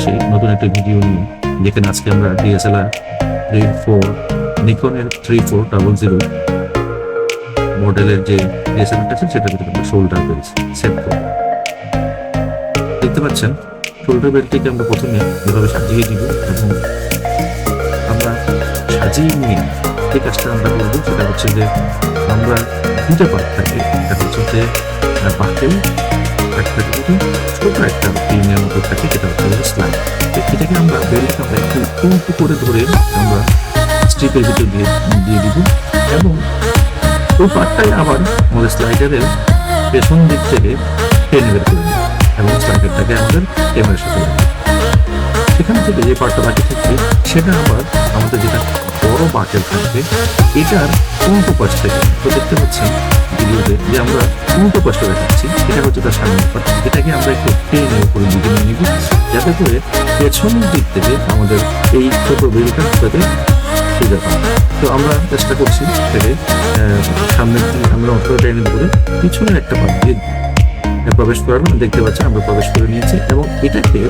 আসি নতুন একটা ভিডিও নিয়ে, যেখানে আজকে আমরা DSLR নিকনের 3400 মডেলের যে ডিএসএলআর আছে সেটার ভিতরে আমরা শোল্ডার বেল্ট সেট করব। দেখতে পাচ্ছেন শোল্ডার বেল্টটিকে আমরা প্রথমে এভাবে সাজিয়ে দিব এবং আমরা সাজিয়ে নিয়ে যে কাজটা আমরা করবো সেটা হচ্ছে যে আমরা দুটো পার্ট থাকে, একটা হচ্ছে যে বাকেল, একটা কিন্তু ছোট একটা পিনের মতো থাকে, সেটা হচ্ছে স্লাইড। এটাকে আমরা বেল্টটা আমরা একটু উল্টো করে ধরে আমরা স্ট্রিপের ভিতর দিয়ে দিব এবং ওই পার্টটাই আবার আমাদের স্লাইডারের পেছন দিক থেকে টেনে বের করে দেব এবং স্লাইডারটাকে আমাদের ক্যামেরার সাথে লাগবে। সেখান থেকে যে পার্টটা বাকি থাকবে সেটা আবার আমাদের যেটা বড় বাকেল থাকবে এটার উল্টো পাশ থেকে, তো দেখতে পাচ্ছেন ভিডিওতে যে আমরা উল্টো পাশটা দেখাচ্ছি, এটা হচ্ছে তার সামনের পার্ট। এটাকে আমরা একটু টেনে উপরে দিকে নিয়ে নিব যাতে করে পেছনের দিক থেকে আমাদের এই ছোট বেলটা যাতে সোজা পায়। তো আমরা চেষ্টা করছি থেকে সামনের দিকে আমরা অন্তত টেনে ধরে পিছনের একটা পার্ট দিয়ে প্রবেশ করানো, দেখতে পাচ্ছেন আমরা প্রবেশ করে নিয়েছি এবং এটাকে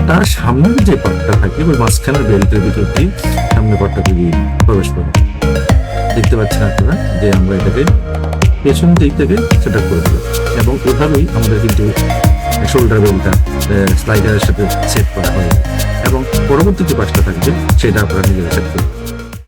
তার সামনের যে পার্টটা থাকে ওই মাঝখানের বেল্টের ভিতর দিয়ে সামনের পার্টটা দিয়ে প্রবেশ করবো। দেখতে পাচ্ছেন আপনারা যে আমরা এটাকে পেছন দিক থেকে সেট আপ করে দিলাম এবং এভাবেই আমাদের কিন্তু শোল্ডার বেল্টটা স্লাইডারের সাথে সেট করা হয়ে এবং পরবর্তী যে পাশটা থাকবে সেটা আপনারা নিজেরা সেট করবেন।